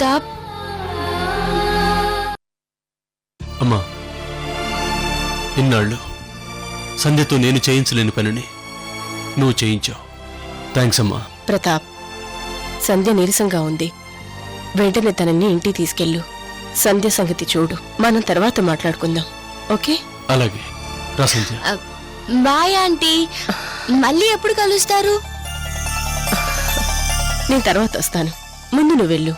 ప్రతాప్, అమ్మా, ఇన్నాళ్ళు సంధ్యతో నేను చేయించలేని పనిని నువ్వు చేయించావు. థ్యాంక్స్ అమ్మా. ప్రతాప్, సంధ్య నీరసంగా ఉంది. వెంటనే తనని ఇంటికి తీసుకెళ్ళు. సంధ్య సంగతి చూడు, మనం తర్వాత మాట్లాడుకుందాం. ఓకే? అలాగే రా సంధ్య. బాయ్ ఆంటీ, మళ్ళీ ఎప్పుడు కలుస్తారు? నేను తర్వాత వస్తాను, ముందు నువ్వు వెళ్ళు.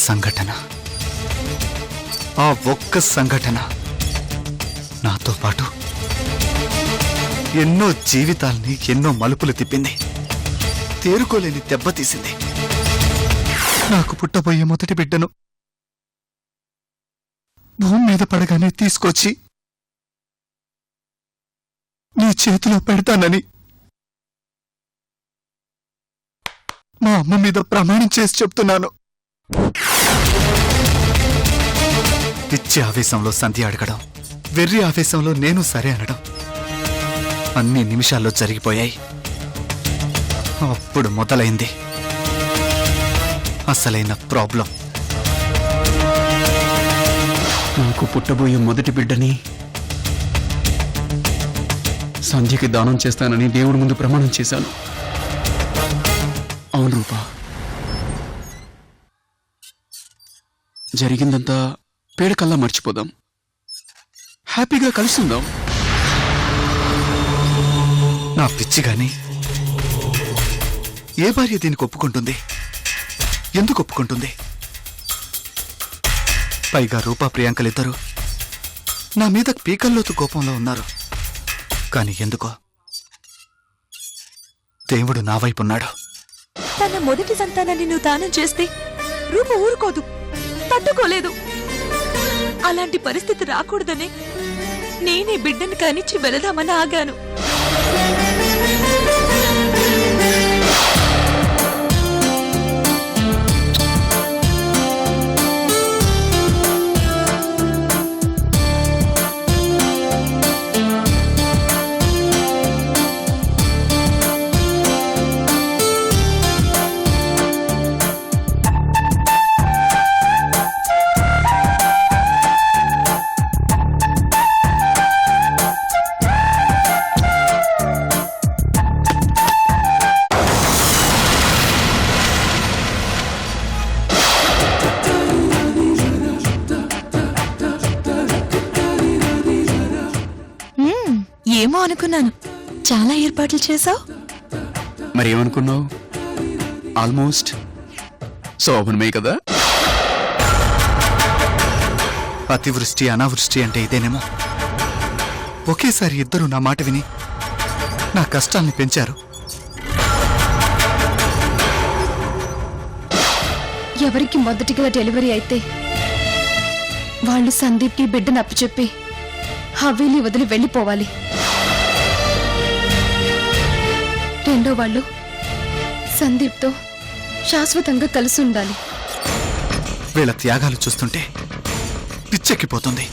సంఘటన, ఆ ఒక్క సంఘటన నాతో పాటు ఎన్నో జీవితాల్ని ఎన్నో మలుపులు తిప్పింది, తేరుకోలేని దెబ్బతీసింది. నాకు పుట్టబోయే మొదటి బిడ్డను భూమి మీద పడగానే తీసుకొచ్చి నీ చేతిలో పెడతానని మా అమ్మ మీద ప్రమాణం చేసి చెప్తున్నాను. పిచ్చి ఆవేశంలో సంధ్య అడగడం, వెర్రి ఆవేశంలో నేను సరే అనడం అన్ని నిమిషాల్లో జరిగిపోయాయి. అప్పుడు మొదలైంది అసలైన ప్రాబ్లం. నాకు పుట్టబోయే మొదటి బిడ్డని సంధ్యకి దానం చేస్తానని దేవుడి ముందు ప్రమాణం చేశాను. అవును రూపా, జరిగిందంతా పేడకల్లా మర్చిపోదాం, హ్యాపీగా కలుస్తుందాం. నా పిచ్చి గాని ఏ భార్య దీనికి ఒప్పుకుంటుంది? ఎందుకు ఒప్పుకుంటుంది? పైగా రూపా ప్రియాంకలిద్దరూ నా మీద పీకల్లోతు కోపంలో ఉన్నారు. కాని ఎందుకో దేవుడు నా వైపున్నాడు. తన మొదటి సంతానాన్ని నువ్వు దానం చేస్తే రూప ఊరుకోదు, తట్టుకోలేదు. అలాంటి పరిస్థితి రాకూడదని నేనే బిడ్డను కానిచ్చి వెళదామని ఆగాను. ఏమో అనుకున్నాను, చాలా ఏర్పాట్లు చేశావు. మరి ఏమనుకున్నావు? ఆల్మోస్ట్ శోభనమే కదా. అతివృష్టి అనావృష్టి అంటే ఇదేనేమో. ఒకేసారి ఇద్దరూ నా మాట విని నా కష్టాల్ని పెంచారు. ఎవరికి మొదటిగా డెలివరీ అయితే వాళ్ళు సందీప్కి బిడ్డను అప్పచెప్పి హవేలీ వదిలి వెళ్ళిపోవాలి. రెండో వాళ్ళు సందీప్తో శాశ్వతంగా కలిసి ఉండాలి. వీళ్ళ త్యాగాలు చూస్తుంటే పిచ్చెక్కిపోతుంది.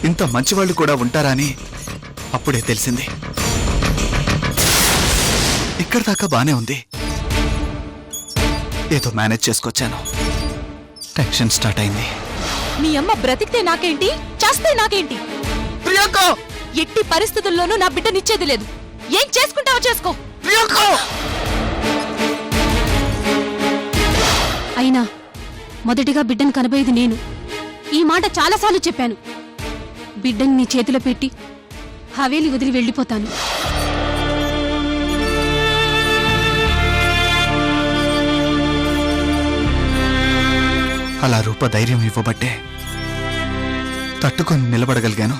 ఇంత మంచివాళ్ళు కూడా ఉంటారా అని అప్పుడే తెలిసింది. ఇక్కడ దాకా బానే ఉంది, ఏదో మేనేజ్ చేసుకొచ్చాను. టెన్షన్ స్టార్ట్ అయింది. మీ అమ్మ బ్రతికితే నాకేంటి, చస్తే నాకేంటి? ప్రియాంక! ఎట్టి పరిస్థితుల్లోనూ నా బిడ్డనిచ్చేది లేదు. ఏం చేసుకుంటావో చేసుకో. ప్రియాంక! అయినా మొదటిగా బిడ్డను కనబోయేది నేను. ఈ మాట చాలాసార్లు చెప్పాను. బిడ్డని నీ చేతిలో పెట్టి హవేలి వదిలి వెళ్ళిపోతాను. అలా రూప ధైర్యం ఇవ్వబట్టే తట్టుకొని నిలబడగలిగాను.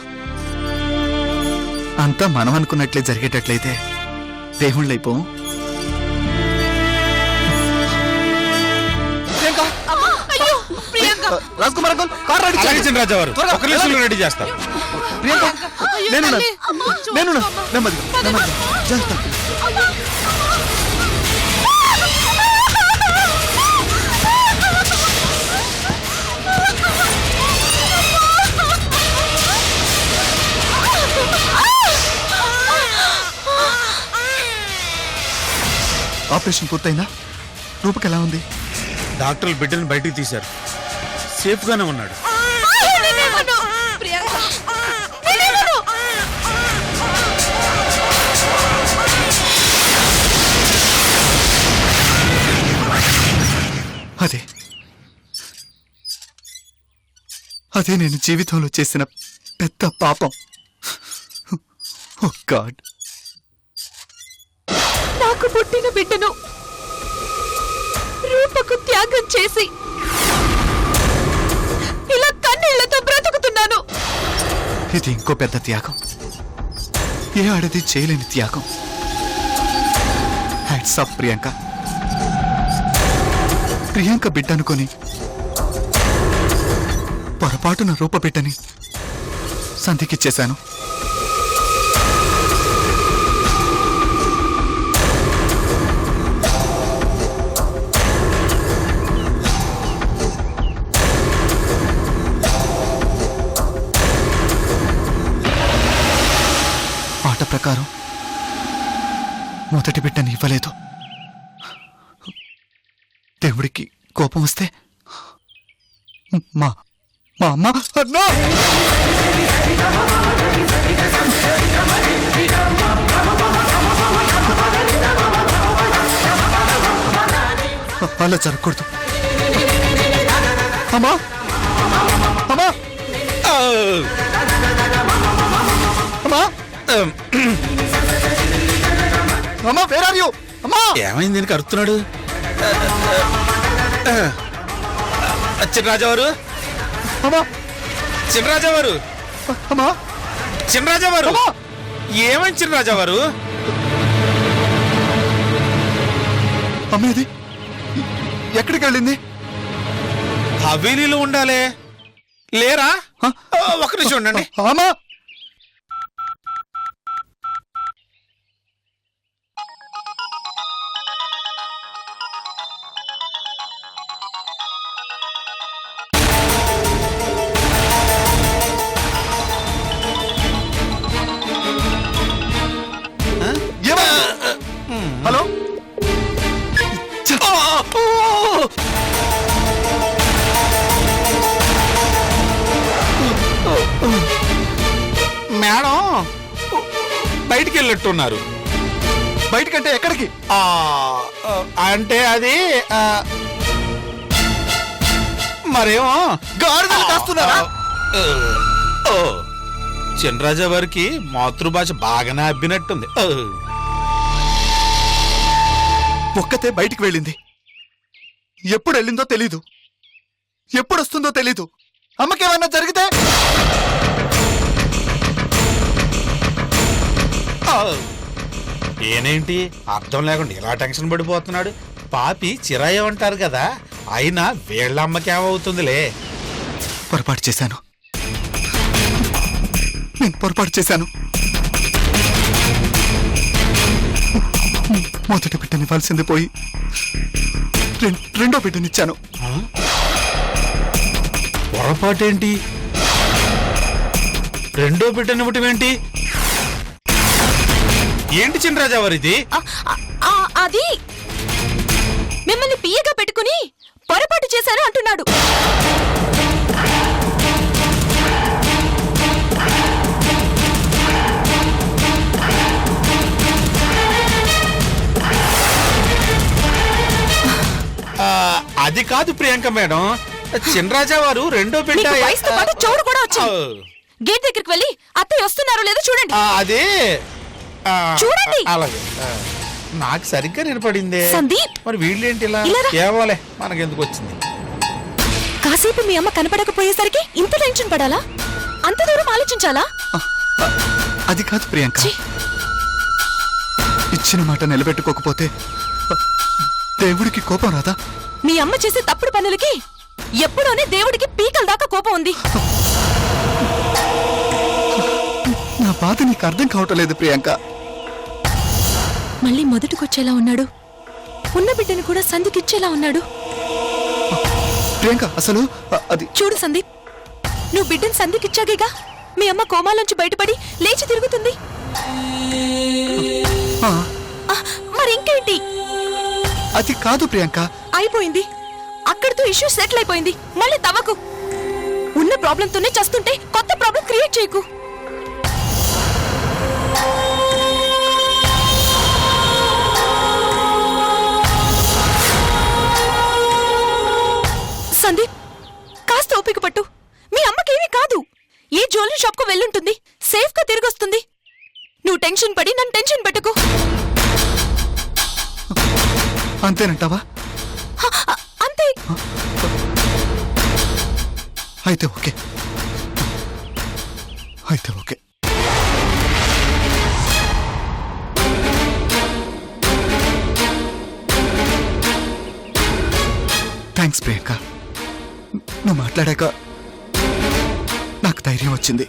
అంతా మనం అనుకున్నట్లే జరిగేటట్లయితే దేవుళ్ళైపోం. రాజ్కుమార్ అంకుల్, కార్ రెడీ చేయండి. రాజావారు త్వరగా, ఒక నిమిషంలో రెడీ చేస్తాం. ప్రియాంక, నేనున్నాను. నెమ్మదిగా, నెమ్మదిగా. జాగ్రత్త. ఆపరేషన్ పూర్తయిందా? రూపకి ఎలా ఉంది? డాక్టర్లు బిడ్డను బయటికి తీశారు. సేఫ్ గానే ఉన్నాడు. అదే నేను జీవితంలో చేసిన పెద్ద పాపం. ఓ గాడ్. నాకు పుట్టిన బిడ్డను రూపకు త్యాగం చేసి ఇలా కన్నీళ్లతో బ్రతుకుతున్నాను. ఇది ఇంకో పెద్ద త్యాగం. ఏ ఆడది చేయలేని త్యాగం. Hats off Priyanka. ప్రియాంక బిడ్డ అనుకొని పొరపాటున రూప బిడ్డని సంధికిచ్చేశాను. మాట ప్రకారం మొదటి బిడ్డని ఇవ్వలేదు. దేవుడికి కోపం వస్తే మా అమ్మ అన్నా! అలా జరగకూడదు. అమ్మా, అమ్మా, అమ్మా, అమ్మా, వేర్ ఆర్ యు? అమ్మా! ఏమైంది? దీనికి అరుస్తున్నాడు. చిన్నరాజావారు, అమ్మా, చిన్నరాజావారు, అమ్మా, చిన్నరాజావారు, అమ్మా! ఏమైంది చిన్నరాజావారు? అమ్మేది ఎక్కడికి వెళ్ళింది? హవేలీలో ఉండాలే. లేరా? ఒక్క నిమిషం ఉండండి. అమ్మా! హలో, మేడం బయటికి వెళ్ళట్టున్నారు. బయటకంటే ఎక్కడికి? అంటే అది మరేమో గాడిదలు కాస్తున్నారా? చినరాజా వారికి మాతృభాష బాగానే అబ్బినట్టుంది. ఒక్కతే బయటికి వెళ్ళింది. ఎప్పుడు వెళ్ళిందో తెలీదు, ఎప్పుడు వస్తుందో తెలీదు. అమ్మకేమన్నా జరిగితే? ఏనేంటి అర్థం లేకుండా ఇలా టెన్షన్ పడిపోతున్నాడు? పాపి చిరాయమంటారు కదా, అయినా వీళ్ళ అమ్మకేమవుతుందిలే. పొరపాటు చేశాను, నేను పొరపాటు చేశాను. మొదటి బిడ్డనివ్వాల్సింది పోయి రెండో బిడ్డనిచ్చాను. పొరపాటేంటి? రెండో బిడ్డనివ్వటం ఏంటి? ఏంటి చినరాజా వారిది? అది మిమ్మల్ని పియ్యగా పెట్టుకుని పొరపాటు చేశారు అంటున్నాడు. అది కాదు ప్రియాంక మేడం, చినరాజా వారు రెండో బిడ్డ మీకు వయసుతో పాటు చౌడు కూడా వచ్చింది. గేట్ దగ్గరికి వెళ్ళి అత్తయ్య వస్తున్నారో లేదో చూడండి. అదే చూడండి. అలాగే. నాకు సరిగ్గా నిలబడిందే. సందీప్, మరి వీళ్ళేంటి ఇలా? ఇలారా? ఏవోలే, మనకెందుకు వచ్చింది? కాసేపు మీ అమ్మ కనపడకపోయేసరికి ఇంత టెన్షన్ పడాలా? అంత దూరం ఆలోచించాలా? అది కాదు ప్రియాంక, ఇచ్చిన మాట నిలబెట్టుకోకపోతే దేవుడికి కోపం రాదా? మీ అమ్మ చేసే తప్పుడు పనులకి ఎప్పుడోనే దేవుడికి పీకల దాకా కోపం ఉంది. నా బాధ నీకు అర్థం కావటం లేదు ప్రియాంక. మళ్ళీ మొదటికొచ్చేలా ఉన్నాడు. ఉన్న బిడ్డను కూడా సంధికిచ్చేలా ఉన్నాడు. ప్రియాంక అసలు అది చూడు సందీప్, నువ్వు బిడ్డను సంధికిచ్చాగేగా మీ అమ్మ కోమాలోంచి బయటపడి లేచి తిరుగుతుంది. ఆ, మరి ఇంకేంటి? అది కాదు ప్రియాంక. అయిపోయింది, అక్కడితో ఇష్యూ సెటిల్ అయిపోయింది. మళ్ళీ తవ్వకు. ఉన్న ప్రాబ్లంతోనే చస్తుంటే కొత్త ప్రాబ్లం క్రియేట్ చేయకు. సందీప్, కాస్త ఓపిక పట్టు. మీ అమ్మకేమీ కాదు. ఏ జ్యువెలరీ షాప్ కు వెళ్ళుంటుంది, సేఫ్ గా తిరిగొస్తుంది. నువ్వు టెన్షన్ పడి నన్ను టెన్షన్ పెట్టుకో. అంతేనంటావా? అంతే. అయితే ఓకే, అయితే ఓకే. థ్యాంక్స్ ప్రియాంక, నువ్వు మాట్లాడాక నాకు ధైర్యం వచ్చింది.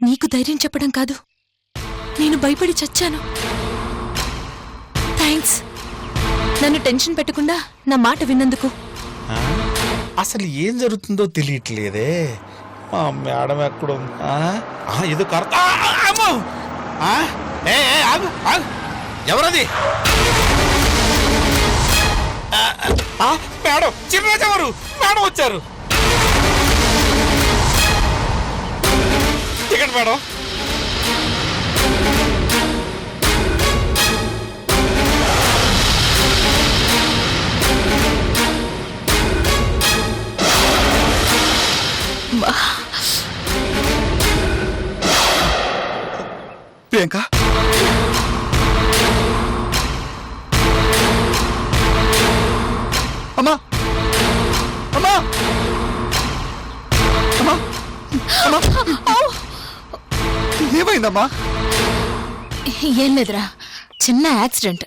నీకు ధైర్యం చెప్పడం కాదు, నేను భయపడి చచ్చాను. థ్యాంక్స్, నన్ను టెన్షన్ పెట్టకుండా నా మాట విన్నందుకు. అసలు ఏం జరుగుతుందో తెలియట్లేదే. మా మేడం ఎక్కడ ఏదో ఎవరది? మేడం, చిన్నరాజు ఎవరు? మేడం వచ్చారు. Ticket madam. ప్రియాంక, అమ్మా అమ్మా అమ్మా అమ్మా, ఏమైందమ్మా? ఏం లేదురా, చిన్న యాక్సిడెంట్.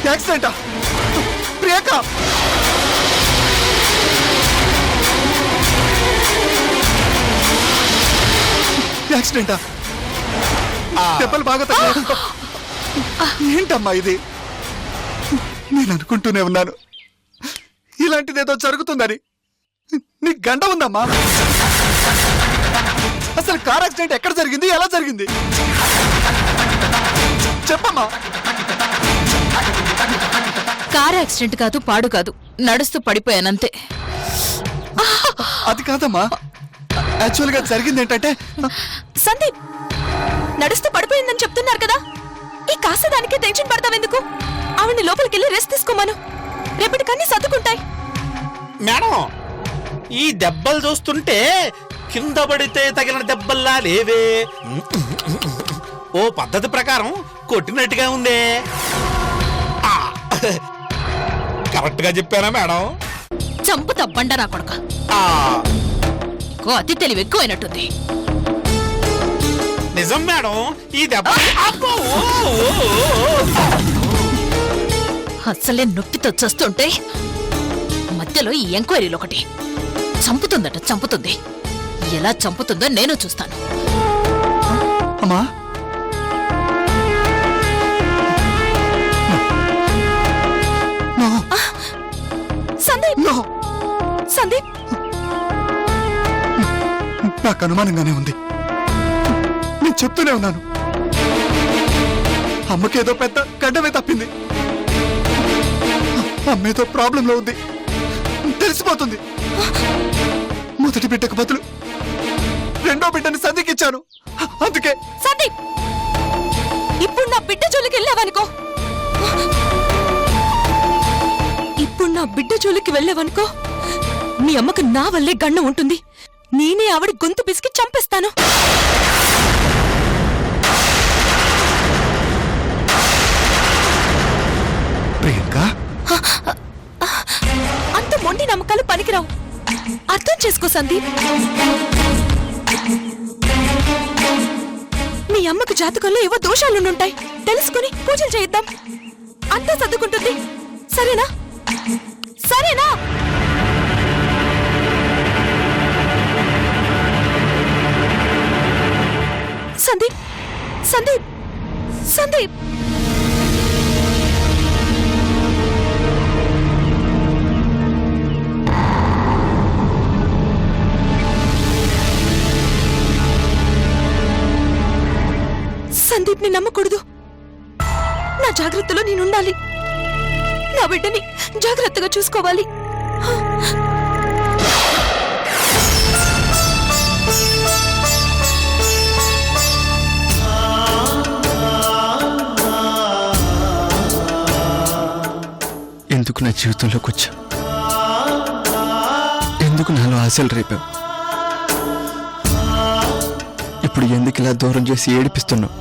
యాక్సిడెంటా? ప్రియాంక, యాక్సిడెంటా? దెబ్బలు బాగా తగిలాయి. ఏంటమ్మా ఇది? నేను అనుకుంటూనే ఉన్నాను ఇలాంటిదేదో జరుగుతుందని. నీకు గండ ఉందమ్మా? అసలు కార్ యాక్సిడెంట్ ఎక్కడ జరిగింది, ఎలా జరిగింది చెప్పమ్మా. కార్ యాక్సిడెంట్ కాదు, పాడు కాదు, నడుస్తూ పడిపోయానంతే. అది కాదమ్మా, యాక్చువల్ గా జరిగింది ఏంటంటే, సందీప్, నడుస్తూ పడిపోయిందని చెప్తున్నారు కదా, ఈ కాస్త దానికే టెన్షన్ పడతావెందుకు? ఆవిడ్ని లోపలికి వెళ్ళి రెస్ట్ తీసుకోమను, రేపటికన్నీ సర్దుకుంటాయి. మేడం, ఈ దెబ్బలు చూస్తుంటే కింద పడితే తగిలిన దెబ్బల్లా లేవే. ఓ పద్ధతి ప్రకారం కొట్టినట్టుగా ఉందే. కరెక్ట్ గా చెప్పానా మేడం? చంపు తప్పండా నా కొడుక, అతి తెలివి ఎక్కువైనట్టుంది. నిజం మేడం, ఈ దెబ్బ అసలే నొప్పితో చస్తుంటే మధ్యలో ఈ ఎంక్వైరీలు ఒకటి. చంపుతుందట, చంపుతుంది. ఎలా చంపుతుందో నేను చూస్తాను. అమ్మా సందీప్, నో సందీప్, నాకు అనుమానంగానే ఉంది. నేను చెప్తూనే ఉన్నాను, అమ్మకేదో పెద్ద గడ్డమే తప్పింది. అమ్మేదో ప్రాబ్లంలో ఉంది, తెలిసిపోతుంది. మొదటి బిడ్డకు బదులు రెండో బిడ్డని సంధికిచ్చాను. అందుకే సందీప్, ఇప్పుడు నా బిడ్డ జోలికి వెళ్ళావనుకో, మీ అమ్మకు నా వల్లే గండం ఉంటుంది. నేనే ఆవిడ గొంతు పిసికి చంపేస్తాను. ప్రియాంక, అంత మొండి నమ్మకాలు పనికిరావు. అర్థం చేసుకో సందీప్. మీ అమ్మకు జాతకంలో ఏవో దోషాలుంటాయి. తెలుసుకుని పూజలు చేయిద్దాం, అంతా సర్దుకుంటుంది. సరేనా? సరేనా? సందీప్, సందీప్, సందీప్. సందీప్ ని నమ్మకూడదు. నా జాగ్రత్తలో నేనుండాలి. నా బిడ్డని జాగ్రత్తగా చూసుకోవాలి. ఎందుకు నా జీవితంలోకి వచ్చా? ఎందుకు నాలో ఆశలు రేపావు? ఇప్పుడు ఎందుకు ఇలా దూరం చేసి ఏడిపిస్తున్నావు?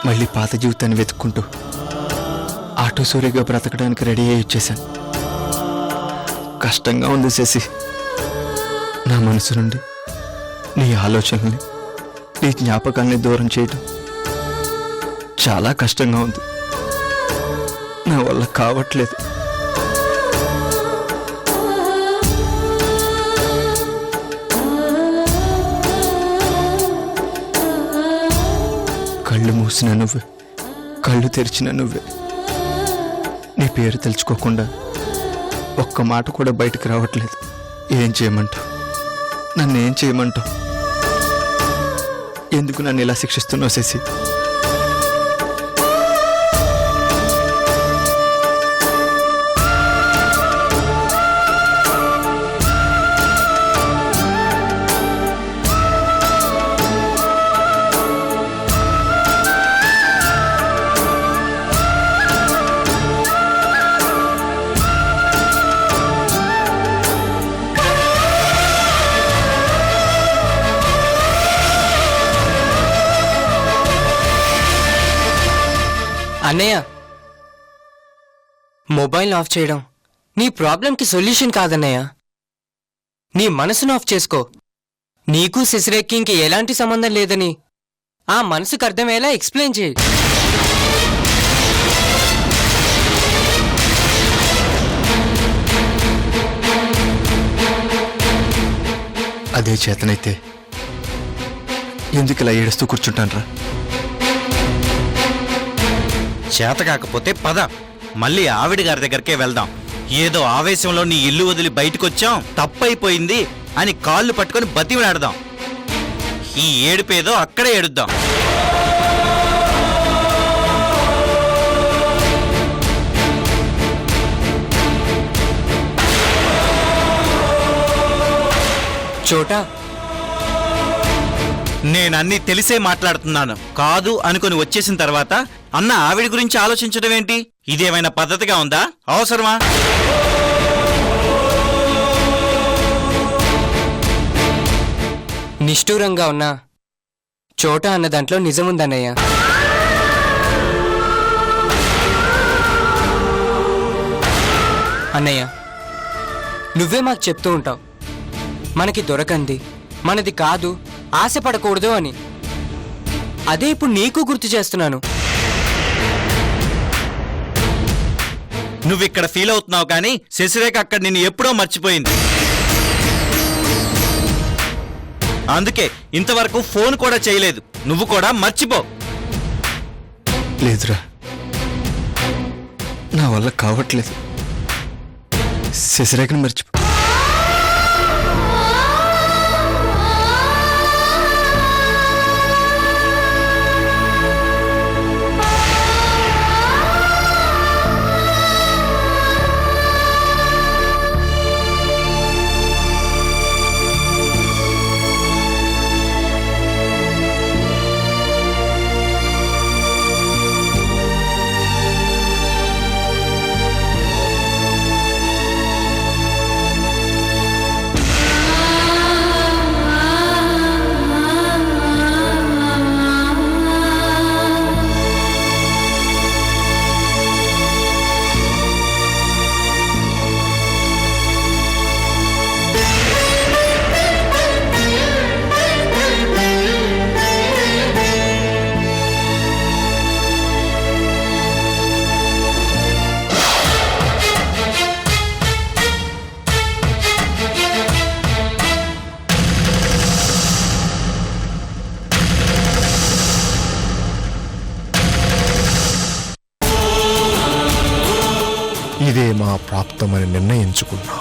మళ్ళీ పాత జీవితాన్ని వెతుక్కుంటూ ఆటో సూరిగా బ్రతకడానికి రెడీ అయ్యి వచ్చేసాను. కష్టంగా ఉంది శశి. నా మనసు నుండి నీ ఆలోచనల్ని, నీ జ్ఞాపకాల్ని దూరం చేయడం చాలా కష్టంగా ఉంది. నా వల్ల కావట్లేదు. కళ్ళు మూసిన నువ్వే, కళ్ళు తెరిచిన నువ్వే. నీ పేరు తెలుసుకోకుండా ఒక్క మాట కూడా బయటకు రావట్లేదు. ఏం చేయమంటావు? నన్ను ఏం చేయమంటావు? ఎందుకు నన్ను ఇలా శిక్షిస్తున్నావు శశి? అన్నయ్య, మొబైల్ ఆఫ్ చేయడం నీ ప్రాబ్లంకి సొల్యూషన్ కాదన్నయ్య. నీ మనసును ఆఫ్ చేసుకో. నీకు శశిరేఖకి ఇంక ఎలాంటి సంబంధం లేదని ఆ మనసుకు అర్థమయ్యేలా ఎక్స్ప్లెయిన్ చేయి. అదే చేతనైతే ఎందుకు ఇలా ఏడుస్తూ కూర్చుంటానరా? చేత కాకపోతే పద, మళ్ళీ ఆవిడ గారి దగ్గరికే వెళ్దాం. ఏదో ఆవేశంలో నీ ఇల్లు వదిలి బయటకొచ్చాం, తప్పైపోయింది అని కాళ్ళు పట్టుకొని బతిమిలాడదాం. ఈ ఏడుపేదో అక్కడే ఏడుద్దాం. చోటా, నేనన్నీ తెలిసే మాట్లాడుతున్నాను. కాదు అనుకుని వచ్చేసిన తర్వాత అన్న ఆవిడ గురించి ఆలోచించడం ఏంటి? ఇదేమైనా పద్ధతిగా ఉందా? అవసరమా? నిష్ఠూరంగా ఉన్నా చోటా అన్న దాంట్లో నిజముందన్నయ్య. అన్నయ్య, నువ్వే మాకు చెప్తూ ఉంటావు, మనకి దొరకంది, మనది కాదు, ఆశపడకూడదు అని. అదే ఇప్పుడు నీకు గుర్తు చేస్తున్నాను. నువ్విక్కడ ఫీల్ అవుతున్నావు కానీ శశిరేఖ అక్కడ నిన్ను ఎప్పుడో మర్చిపోయింది. అందుకే ఇంతవరకు ఫోన్ కూడా చేయలేదు. నువ్వు కూడా మర్చిపో. లేదురా, నా వల్ల కావట్లేదు. శశిరేఖను మర్చిపో. ఇదే మా ప్రాప్తమని నిర్ణయించుకున్నా.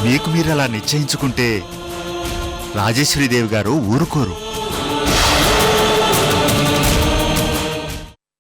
మీకు మీరు అలా నిశ్చయించుకుంటే రాజేశ్వరీదేవి గారు ఊరుకోరు.